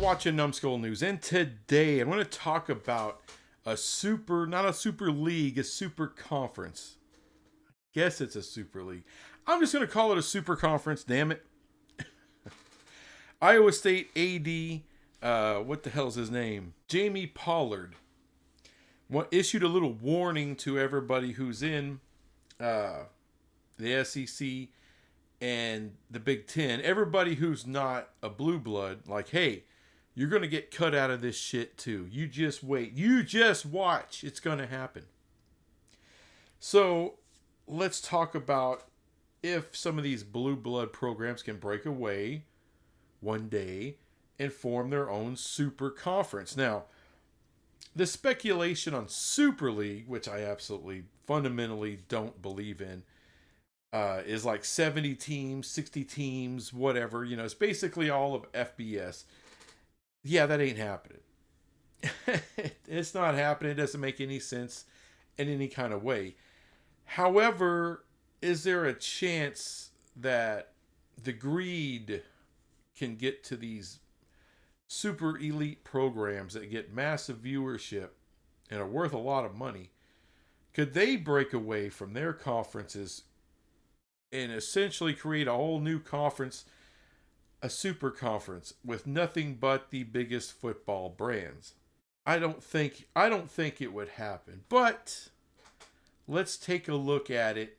watching Numbskull News, and today I'm going to talk about not a super league, a super conference. Guess it's a super league. I'm just going to call it a super conference, damn it. Iowa State AD, what the hell's his name? Jamie Pollard issued a little warning to everybody who's in the SEC and the Big 10. Everybody who's not a blue blood, like, hey, you're going to get cut out of this shit too. You just wait. You just watch. It's going to happen. So let's talk about if some of these blue blood programs can break away one day and form their own super conference. Now, the speculation on Super League, which I absolutely fundamentally don't believe in, is like 70 teams, 60 teams, whatever. You know, it's basically all of FBS. Yeah, that ain't happening. It's not happening. It doesn't make any sense in any kind of way. However, is there a chance that the greed can get to these super elite programs that get massive viewership and are worth a lot of money? Could they break away from their conferences and essentially create a whole new conference, a super conference with nothing but the biggest football brands? I don't think it would happen, but let's take a look at it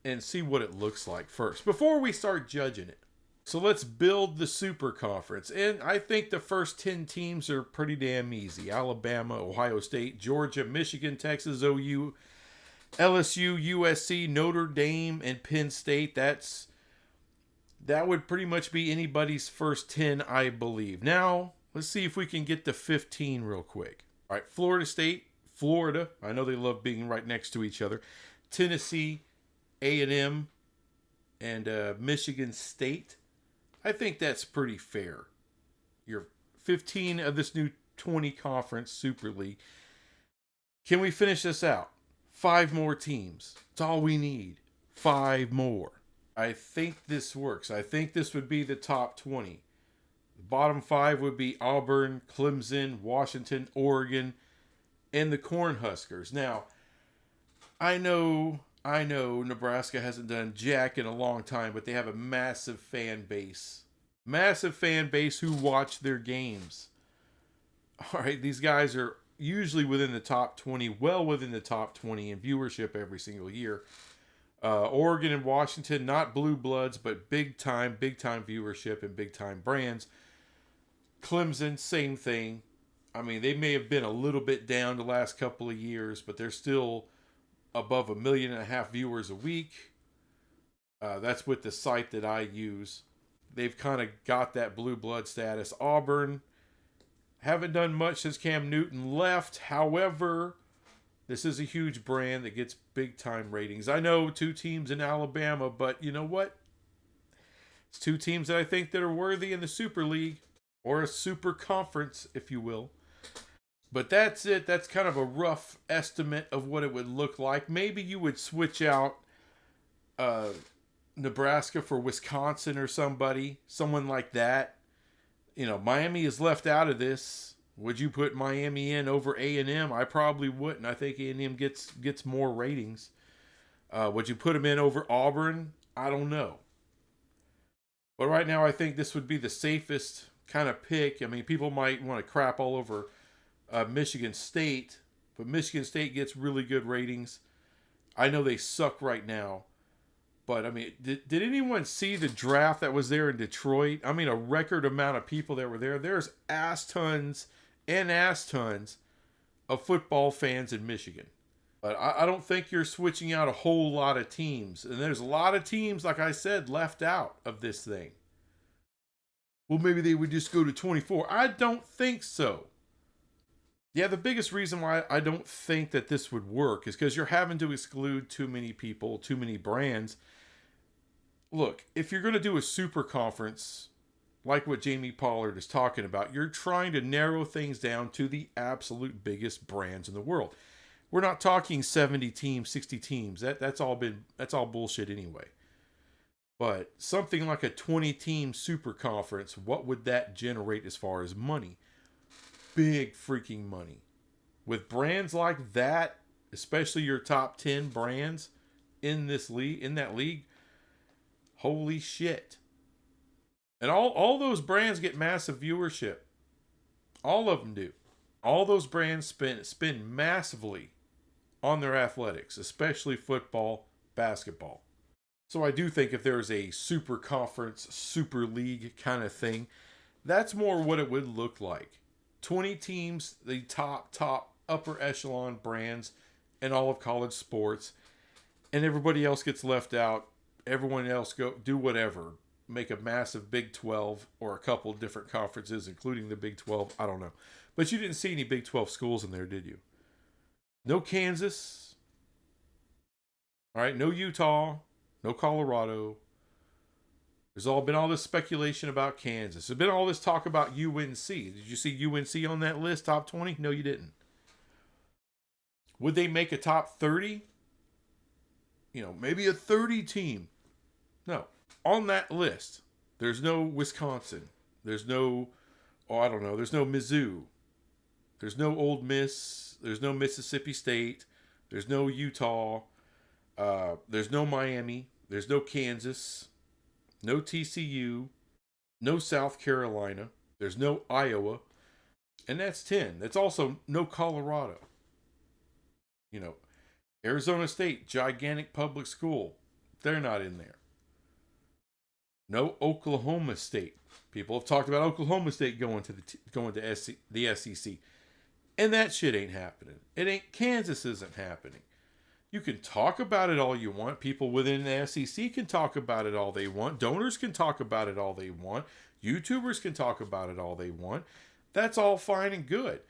and see what it looks like first before we start judging it. So let's build the super conference. And I think the first 10 teams are pretty damn easy. Alabama, Ohio State, Georgia, Michigan, Texas, OU, LSU, USC, Notre Dame, and Penn State. That would pretty much be anybody's first 10, I believe. Now, let's see if we can get to 15 real quick. All right, Florida State, Florida. I know they love being right next to each other. Tennessee, A&M, and Michigan State. I think that's pretty fair. You're 15 of this new 20 conference Super League. Can we finish this out? 5 more teams. That's all we need. 5 more. I think this works. I think this would be the top 20. The bottom 5 would be Auburn, Clemson, Washington, Oregon, and the Cornhuskers. Now, I know Nebraska hasn't done jack in a long time, but they have a massive fan base. Massive fan base who watch their games. All right, these guys are usually within the top 20, well within the top 20 in viewership every single year. Oregon and Washington, not blue bloods, but big time viewership and big time brands. Clemson, same thing. I mean, they may have been a little bit down the last couple of years, but they're still above 1.5 million viewers a week. That's with the site that I use. They've kind of got that blue blood status. Auburn haven't done much since Cam Newton left. However, this is a huge brand that gets big time ratings. I know 2 teams in Alabama, but you know what? It's 2 teams that I think that are worthy in the Super League, or a super conference, if you will. But that's it. That's kind of a rough estimate of what it would look like. Maybe you would switch out Nebraska for Wisconsin or someone like that. You know, Miami is left out of this. Would you put Miami in over A&M? I probably wouldn't. I think A&M gets more ratings. Would you put them in over Auburn? I don't know. But right now, I think this would be the safest kind of pick. I mean, people might want to crap all over Michigan State, but Michigan State gets really good ratings. I know they suck right now, but I mean, did anyone see the draft that was there in Detroit? I mean, a record amount of people that were there. There's ass tons of football fans in Michigan. But I don't think you're switching out a whole lot of teams. And there's a lot of teams, like I said, left out of this thing. Well, maybe they would just go to 24. I don't think so. Yeah, the biggest reason why I don't think that this would work is because you're having to exclude too many people, too many brands. Look, if you're going to do a super conference, like what Jamie Pollard is talking about, you're trying to narrow things down to the absolute biggest brands in the world. We're not talking 70 teams, 60 teams. That's all bullshit anyway. But something like a 20-team super conference, what would that generate as far as money? Big freaking money. With brands like that, especially your top 10 brands in this league, in that league, holy shit. And all those brands get massive viewership. All of them do. All those brands spend massively on their athletics, especially football, basketball. So I do think if there's a super conference, super league kind of thing, that's more what it would look like. 20 teams, the top upper echelon brands in all of college sports, and everybody else gets left out. Everyone else go do whatever. Make a massive Big 12 or a couple different conferences, including the Big 12. I don't know. But you didn't see any Big 12 schools in there, did you? No Kansas. All right, no Utah. No Colorado. There's been all this speculation about Kansas. There's been all this talk about UNC. Did you see UNC on that list, top 20? No, you didn't. Would they make a top 30? Maybe a 30 team. No. On that list, there's no Wisconsin. There's no, there's no Mizzou. There's no Ole Miss. There's no Mississippi State. There's no Utah. There's no Miami. There's no Kansas. No TCU. No South Carolina. There's no Iowa. And that's 10. That's also no Colorado. Arizona State, gigantic public school. They're not in there. No Oklahoma State. People have talked about Oklahoma State going to the SEC. And that shit ain't happening. Kansas isn't happening. You can talk about it all you want. People within the SEC can talk about it all they want. Donors can talk about it all they want. YouTubers can talk about it all they want. That's all fine and good.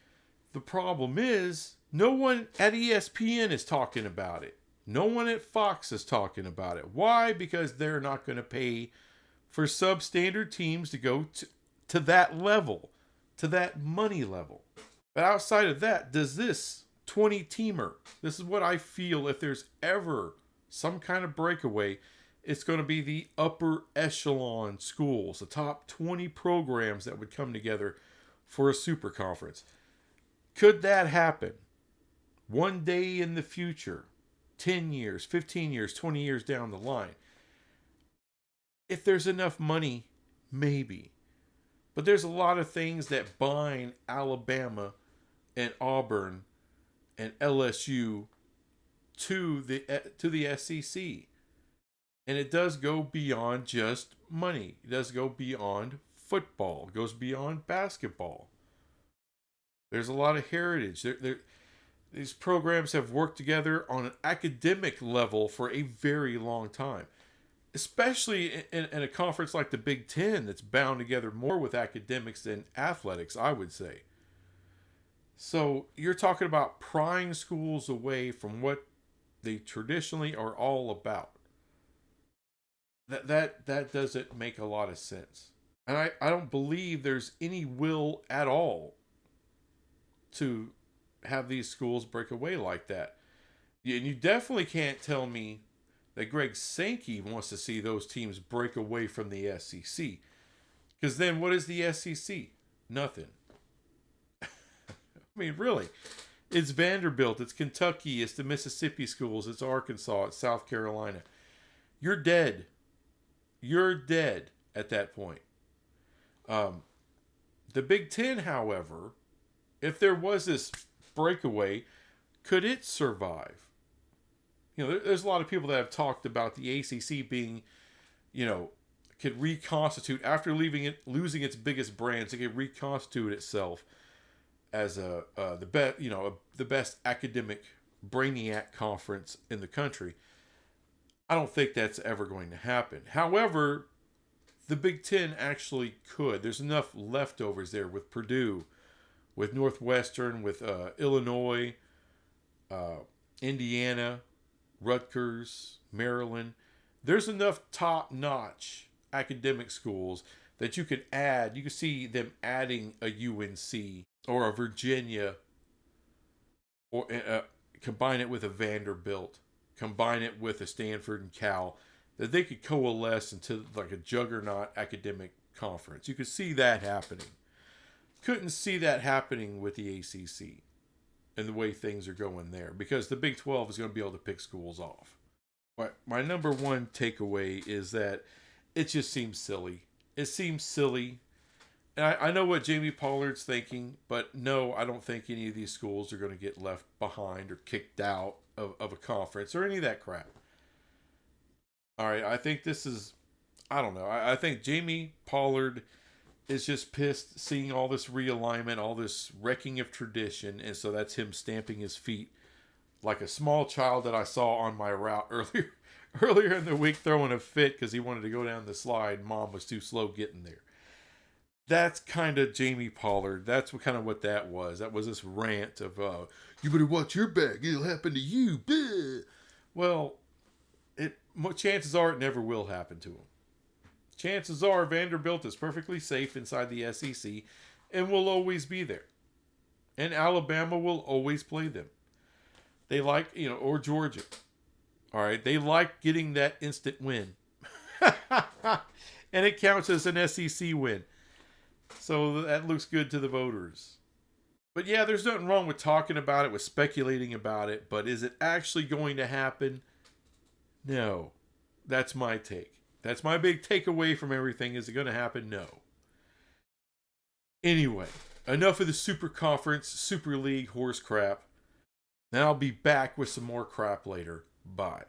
The problem is, no one at ESPN is talking about it. No one at Fox is talking about it. Why? Because they're not going to pay for substandard teams to go to that level, to that money level. But outside of that, does this 20-teamer, this is what I feel, if there's ever some kind of breakaway, it's going to be the upper echelon schools, the top 20 programs that would come together for a super conference. Could that happen one day in the future, 10 years, 15 years, 20 years down the line? If there's enough money, maybe. But there's a lot of things that bind Alabama and Auburn and LSU to the SEC. And it does go beyond just money. It does go beyond football. It goes beyond basketball. There's a lot of heritage. These programs have worked together on an academic level for a very long time. Especially in a conference like the Big 10 that's bound together more with academics than athletics, I would say. So you're talking about prying schools away from what they traditionally are all about. That doesn't make a lot of sense. And I don't believe there's any will at all to have these schools break away like that. And you definitely can't tell me that Greg Sankey wants to see those teams break away from the SEC. Because then what is the SEC? Nothing. I mean, really. It's Vanderbilt, it's Kentucky, it's the Mississippi schools, it's Arkansas, it's South Carolina. You're dead. You're dead at that point. The Big 10, however, if there was this breakaway, could it survive? There's a lot of people that have talked about the ACC being, could reconstitute after losing its biggest brands. It could reconstitute itself as the best academic brainiac conference in the country. I don't think that's ever going to happen. However, the Big Ten actually could. There's enough leftovers there with Purdue, with Northwestern, with Illinois, Indiana, Rutgers, Maryland. There's enough top-notch academic schools that you could add. You could see them adding a UNC or a Virginia, or combine it with a Vanderbilt, combine it with a Stanford and Cal, that they could coalesce into like a juggernaut academic conference. You could see that happening. Couldn't see that happening with the ACC and the way things are going there, because the Big 12 is going to be able to pick schools off. But my number one takeaway is that it just seems silly. It seems silly. And I know what Jamie Pollard's thinking, but no, I don't think any of these schools are going to get left behind or kicked out of a conference or any of that crap. All right, I think this is, I don't know. I think Jamie Pollard is just pissed seeing all this realignment, all this wrecking of tradition, and so that's him stamping his feet like a small child that I saw on my route earlier in the week, throwing a fit because he wanted to go down the slide. Mom was too slow getting there. That's kind of Jamie Pollard. That's kind of what that was. That was this rant of, you better watch your back. It'll happen to you. Bleh. Well, chances are it never will happen to him. Chances are Vanderbilt is perfectly safe inside the SEC and will always be there. And Alabama will always play them. They like, or Georgia. All right, they like getting that instant win. And it counts as an SEC win. So that looks good to the voters. But yeah, there's nothing wrong with talking about it, with speculating about it. But is it actually going to happen? No. That's my take. That's my big takeaway from everything. Is it going to happen? No. Anyway, enough of the Super Conference, Super League horse crap. Now I'll be back with some more crap later. Bye.